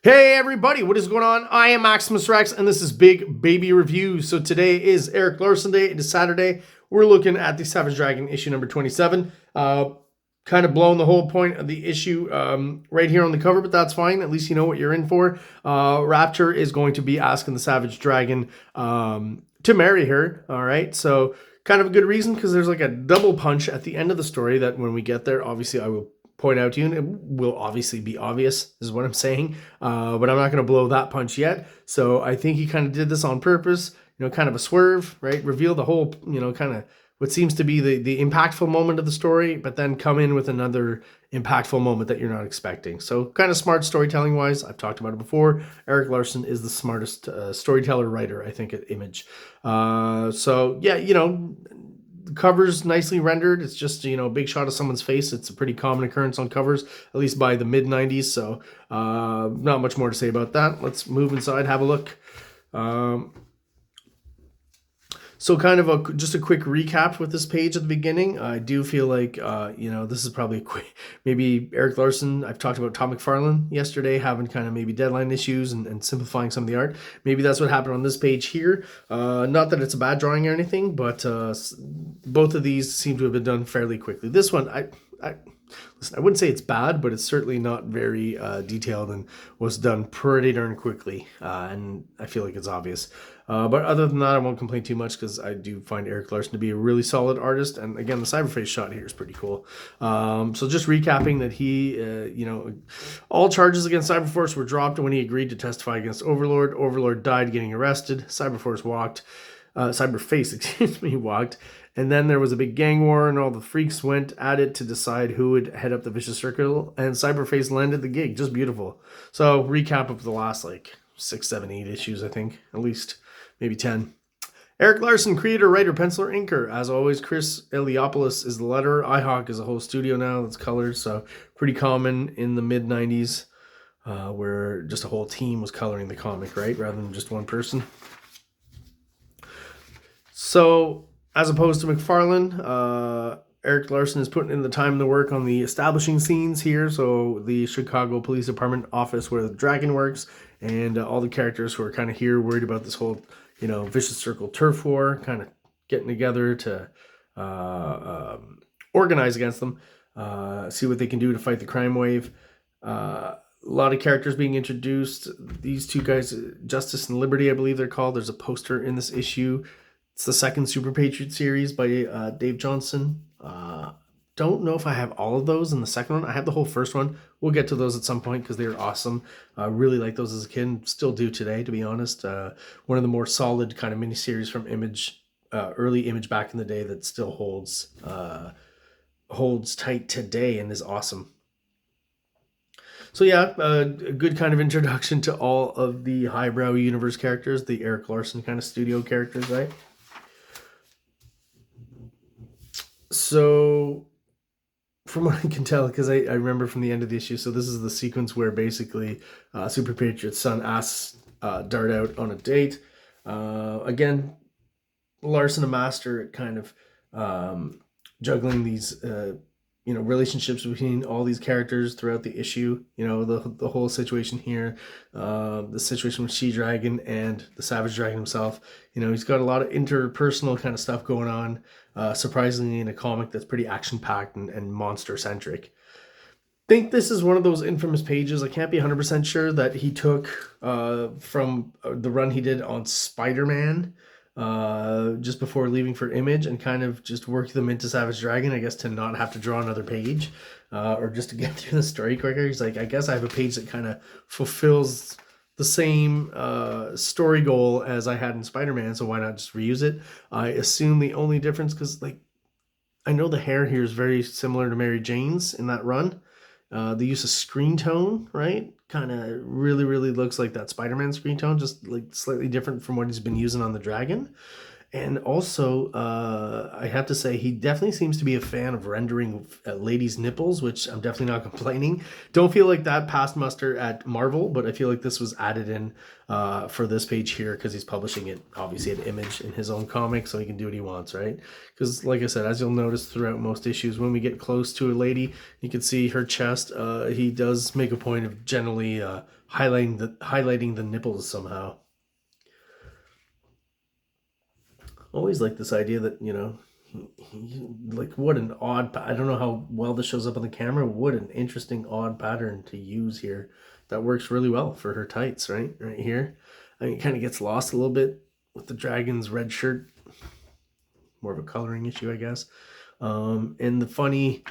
Hey everybody, what is going on? I am Maximus Rex and this is Big Baby Review. So today is Erik Larsen Day. It is Saturday. We're looking at the Savage Dragon issue number 27. Kind of blowing the whole point of the issue right here on the cover, but that's fine. At least you know what you're in for. Rapture is going to be asking the Savage Dragon to marry her. All right, so kind of a good reason because there's like a double punch at the end of the story that when we get there, obviously I will point out to you, and it will obviously be obvious, is what I'm saying. But I'm not going to blow that punch yet. So I think he kind of did this on purpose, kind of a swerve, right? Reveal the whole, kind of what seems to be the impactful moment of the story, but then come in with another impactful moment that you're not expecting. So kind of smart storytelling wise. I've talked about it before. Erik Larsen is the smartest storyteller writer, I think, at Image. So yeah, the cover's nicely rendered. It's just, a big shot of someone's face. It's a pretty common occurrence on covers, at least by the mid-90s. So not much more to say about that. Let's move inside, have a look. So kind of just a quick recap with this page at the beginning. I do feel like, this is probably a quick, maybe Erik Larsen. I've talked about Todd McFarlane yesterday, having kind of maybe deadline issues and simplifying some of the art. Maybe that's what happened on this page here. Not that it's a bad drawing or anything, but both of these seem to have been done fairly quickly. This one, listen, I wouldn't say it's bad, but it's certainly not very detailed and was done pretty darn quickly. And I feel like it's obvious. But other than that, I won't complain too much because I do find Erik Larsen to be a really solid artist. And again, the cyberface shot here is pretty cool. So just recapping that he, all charges against Cyberforce were dropped when he agreed to testify against Overlord. Overlord died getting arrested. Cyberface walked. And then there was a big gang war and all the freaks went at it to decide who would head up the vicious circle. And Cyberface landed the gig. Just beautiful. So recap of the last 6, 7, 8 issues, I think. At least maybe 10. Erik Larsen, creator, writer, penciler, inker. As always, Chris Eliopoulos is the letterer. iHawk is a whole studio now that's colored. So pretty common in the mid-90s where just a whole team was coloring the comic, right? Rather than just one person. So as opposed to McFarlane, Erik Larsen is putting in the time and the work on the establishing scenes here. So the Chicago Police Department office where the dragon works and all the characters who are kind of here worried about this whole, vicious circle turf war, kind of getting together to organize against them, see what they can do to fight the crime wave. A lot of characters being introduced. These two guys, Justice and Liberty, I believe they're called. There's a poster in this issue. It's the second Super Patriot series by Dave Johnson. Don't know if I have all of those in the second one. I have the whole first one. We'll get to those at some point because they were awesome. Really liked those as a kid. And still do today, to be honest. One of the more solid kind of miniseries from Image, early Image back in the day that still holds tight today and is awesome. So yeah, a good kind of introduction to all of the highbrow universe characters, the Erik Larsen kind of studio characters, right? So from what I can tell, because I remember from the end of the issue, so this is the sequence where basically Super Patriot's son asks Dart out on a date. Again, Larsen a master at kind of juggling these relationships between all these characters throughout the issue. The whole situation here, the situation with She-Dragon and the Savage Dragon himself. He's got a lot of interpersonal kind of stuff going on, surprisingly in a comic that's pretty action-packed and monster-centric. I think this is one of those infamous pages, I can't be 100% sure, that he took from the run he did on Spider-Man, just before leaving for Image, and kind of just worked them into Savage Dragon, I guess, to not have to draw another page, or just to get through the story quicker. He's like, I guess I have a page that kind of fulfills the same story goal as I had in Spider-Man, so why not just reuse it? I assume the only difference, because I know the hair here is very similar to Mary Jane's in that run. The use of screen tone, right? Kind of really, really looks like that Spider-Man screen tone, just slightly different from what he's been using on the Dragon. And also, I have to say, he definitely seems to be a fan of rendering ladies' nipples, which I'm definitely not complaining. Don't feel like that passed muster at Marvel, but I feel like this was added in for this page here because he's publishing it, obviously, an Image in his own comic, so he can do what he wants, right? Because, like I said, as you'll notice throughout most issues, when we get close to a lady, you can see her chest. He does make a point of generally highlighting the nipples somehow. Always like this idea that, you know, like what an odd, I don't know how well this shows up on the camera. What an interesting odd pattern to use here. That works really well for her tights, right here. I mean, it kind of gets lost a little bit with the dragon's red shirt. More of a coloring issue, I guess. And the funny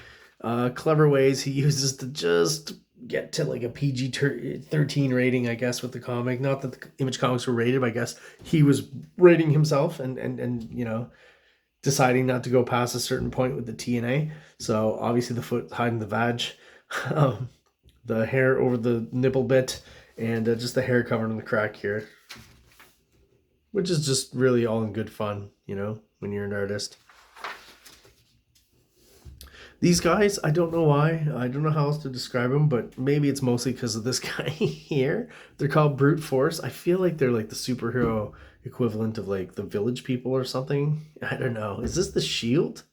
clever ways he uses to just get to like a PG-13 rating, I guess, with the comic. Not that the Image comics were rated, but I guess he was rating himself and you know, deciding not to go past a certain point with the TNA. So obviously the foot hiding the vag, the hair over the nipple bit, and just the hair covered in the crack here, which is just really all in good fun, you know, when you're an artist. These guys, I don't know why. I don't know how else to describe them, but maybe it's mostly because of this guy here. They're called Brute Force. I feel like they're like the superhero equivalent of like the Village People or something. I don't know. Is this the Shield?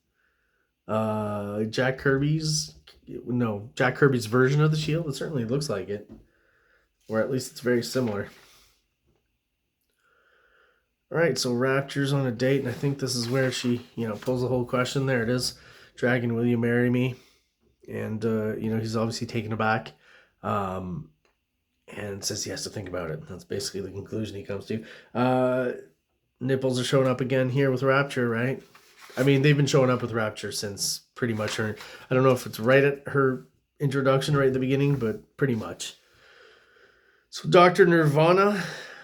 Jack Kirby's version of the Shield. It certainly looks like it, or at least it's very similar. All right, so Rapture's on a date, and I think this is where she, you know, pulls the whole question. There it is. Dragon, will you marry me? And, you know, he's obviously taken aback and says he has to think about it. That's basically the conclusion he comes to. Nipples are showing up again here with Rapture, right? I mean, they've been showing up with Rapture since pretty much her, I don't know if it's right at her introduction, right at the beginning, but pretty much. So Dr. Nirvana,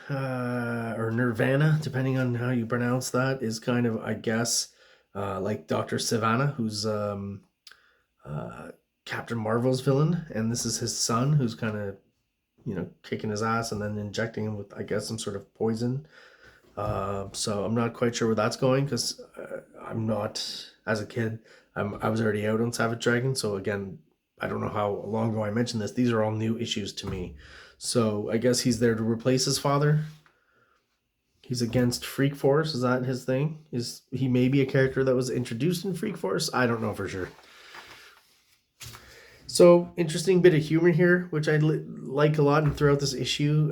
or Nirvana, depending on how you pronounce that, is kind of, I guess, like Dr. Sivana, who's Captain Marvel's villain, and this is his son, who's kind of, you know, kicking his ass and then injecting him with, I guess, some sort of poison. So I'm not quite sure where that's going, because I'm not, as a kid, I was already out on Savage Dragon, so again, I don't know how long ago I mentioned this. These are all new issues to me. So I guess he's there to replace his father. He's against Freak Force. Is that his thing? Is he maybe a character that was introduced in Freak Force? I don't know for sure. So interesting bit of humor here, which I like a lot. And throughout this issue,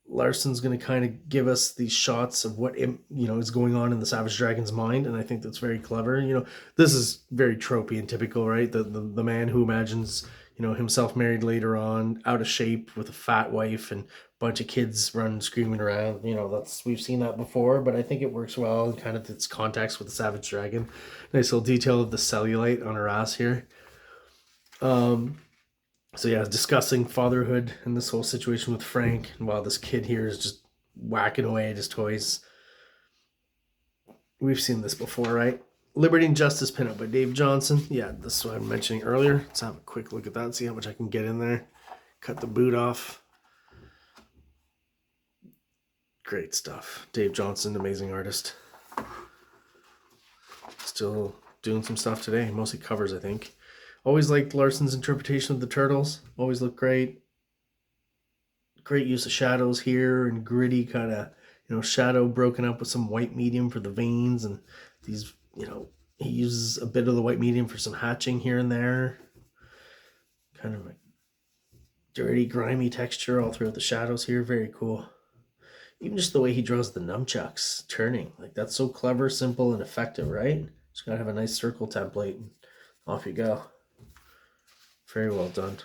Larson's going to kind of give us these shots of what, you know, is going on in the Savage Dragon's mind, and I think that's very clever. You know, this is very tropey and typical, right? The man who imagines, you know, himself married later on, out of shape with a fat wife and a bunch of kids running screaming around. You know, we've seen that before, but I think it works well in kind of its context with the Savage Dragon. Nice little detail of the cellulite on her ass here. So yeah, discussing fatherhood and this whole situation with Frank, and while this kid here is just whacking away at his toys. We've seen this before, right? Liberty and Justice pinup by Dave Johnson. Yeah, this is what I'm mentioning earlier. Let's have a quick look at that, see how much I can get in there. Cut the boot off. Great stuff. Dave Johnson, amazing artist. Still doing some stuff today, mostly covers, I think. Always liked Larson's interpretation of the turtles. Always looked great. Great use of shadows here and gritty kind of, you know, shadow broken up with some white medium for the veins, and these, you know, he uses a bit of the white medium for some hatching here and there. Kind of a dirty, grimy texture all throughout the shadows here. Very cool. Even just the way he draws the nunchucks turning. Like, that's so clever, simple, and effective, right? Just gotta have a nice circle template and off you go. Very well done.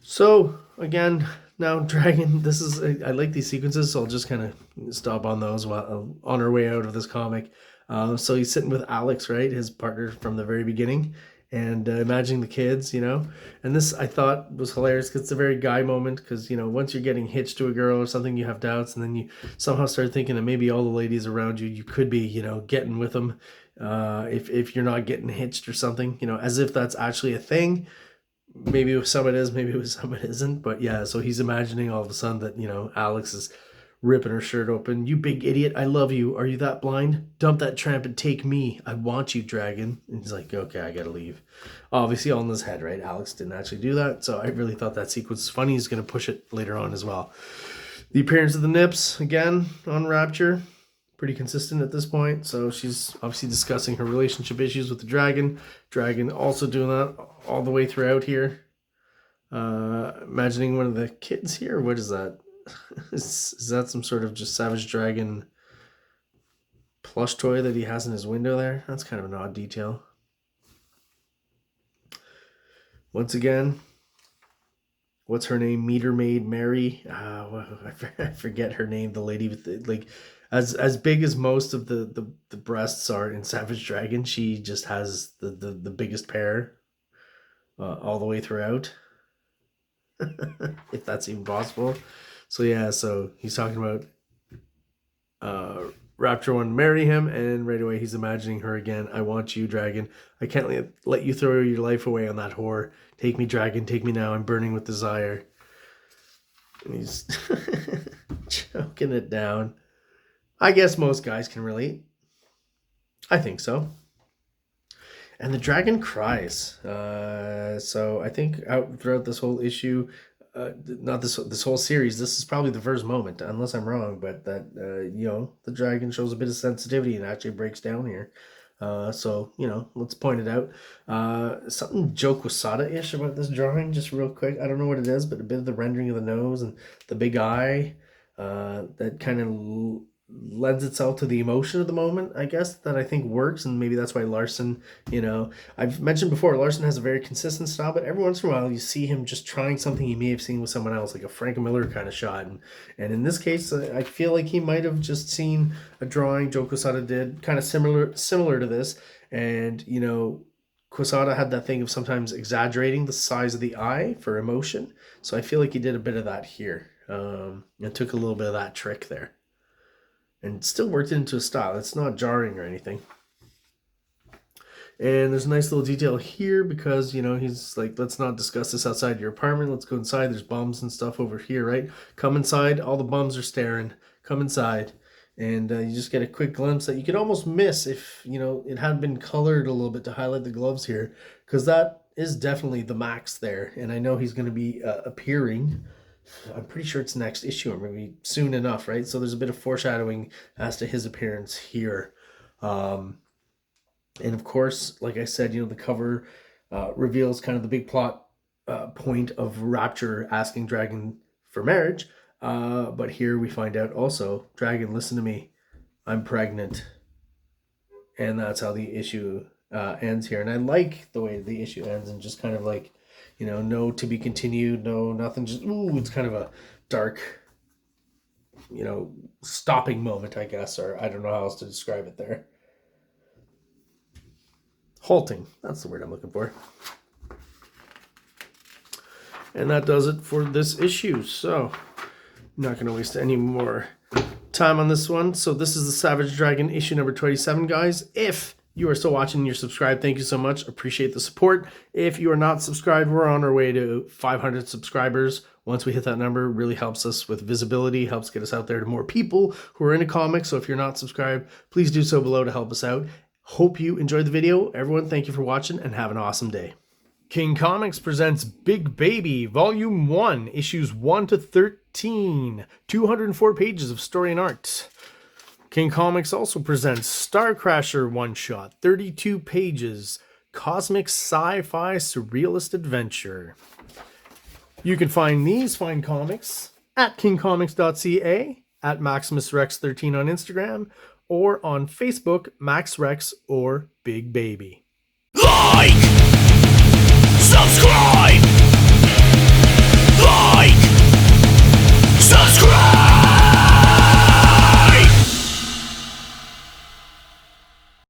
So again, now Dragon, this is, I like these sequences, so I'll just kind of stop on those while on our way out of this comic. So he's sitting with Alex, right, his partner from the very beginning, and imagining the kids, you know. And this I thought was hilarious because it's a very guy moment, because, you know, once you're getting hitched to a girl or something, you have doubts, and then you somehow start thinking that maybe all the ladies around you, you could be, you know, getting with them if you're not getting hitched or something, you know, as if that's actually a thing. maybe with some it is, maybe with some it isn't. But yeah, so he's imagining all of a sudden that, you know, Alex is ripping her shirt open. You big idiot, I love you. Are you that blind? Dump that tramp and take me. I want you, dragon. And he's like, okay, I gotta leave. Obviously all in his head, right? Alex didn't actually do that. So I really thought that sequence was funny. He's gonna push it later on as well. The appearance of the Nips, again, on Rapture. Pretty consistent at this point. So she's obviously discussing her relationship issues with the dragon. Dragon also doing that all the way throughout here. Imagining one of the kids here. What is that? Is that some sort of just Savage Dragon plush toy that he has in his window there? That's kind of an odd detail. Once again, what's her name? Meter Maid Mary. I forget her name. The lady with the, like, as big as most of the breasts are in Savage Dragon, she just has the biggest pair all the way throughout. If that's even possible. So yeah, so he's talking about Rapture wanting to marry him, and right away he's imagining her again. I want you, dragon. I can't let you throw your life away on that whore. Take me, dragon, take me now. I'm burning with desire. And he's choking it down. I guess most guys can relate. I think so. And the dragon cries. So I think out throughout this whole issue, not this whole series, this is probably the first moment, unless I'm wrong, but that you know, the dragon shows a bit of sensitivity and actually breaks down here. So, you know, let's point it out. Something Joe Quesada-ish about this drawing, just real quick. I don't know what it is, but a bit of the rendering of the nose and the big eye, that kind of lends itself to the emotion of the moment, I guess, that I think works. And maybe that's why Larson, you know, I've mentioned before, Larson has a very consistent style, but every once in a while you see him just trying something he may have seen with someone else, like a Frank Miller kind of shot. And in this case, I feel like he might have just seen a drawing Joe Quesada did kind of similar to this. And, you know, Quesada had that thing of sometimes exaggerating the size of the eye for emotion. So I feel like he did a bit of that here. And took a little bit of that trick there. And still worked into a style. It's not jarring or anything. And there's a nice little detail here because, you know, he's like, let's not discuss this outside your apartment. Let's go inside. There's bums and stuff over here, right? Come inside. All the bums are staring. Come inside. And you just get a quick glimpse that you could almost miss if, you know, it had been colored a little bit to highlight the gloves here. Because that is definitely the Max there. And I know he's going to be appearing. I'm pretty sure it's next issue or maybe soon enough, right? So there's a bit of foreshadowing as to his appearance here. And of course, like I said, you know, the cover reveals kind of the big plot point of Rapture asking Dragon for marriage. But here we find out also, Dragon, listen to me. I'm pregnant. And that's how the issue ends here. And I like the way the issue ends and just kind of like, you know, no to be continued, no nothing, just, ooh, it's kind of a dark, you know, stopping moment, I guess, or I don't know how else to describe it there. Halting, that's the word I'm looking for. And that does it for this issue. So, I'm not going to waste any more time on this one. So this is the Savage Dragon issue number 27, guys. If you are still watching and you're subscribed, thank you so much. Appreciate the support. If you are not subscribed, we're on our way to 500 subscribers. Once we hit that number, it really helps us with visibility, helps get us out there to more people who are into comics. So if you're not subscribed, please do so below to help us out. Hope you enjoyed the video. Everyone, thank you for watching and have an awesome day. King Comics presents Big Baby, Volume 1, Issues 1 to 13. 204 pages of story and art. King Comics also presents Star Crasher one-shot, 32 pages, cosmic sci-fi surrealist adventure. You can find these fine comics at KingComics.CA, at MaximusRex13 on Instagram, or on Facebook, MaxRex or Big Baby. Like! Subscribe!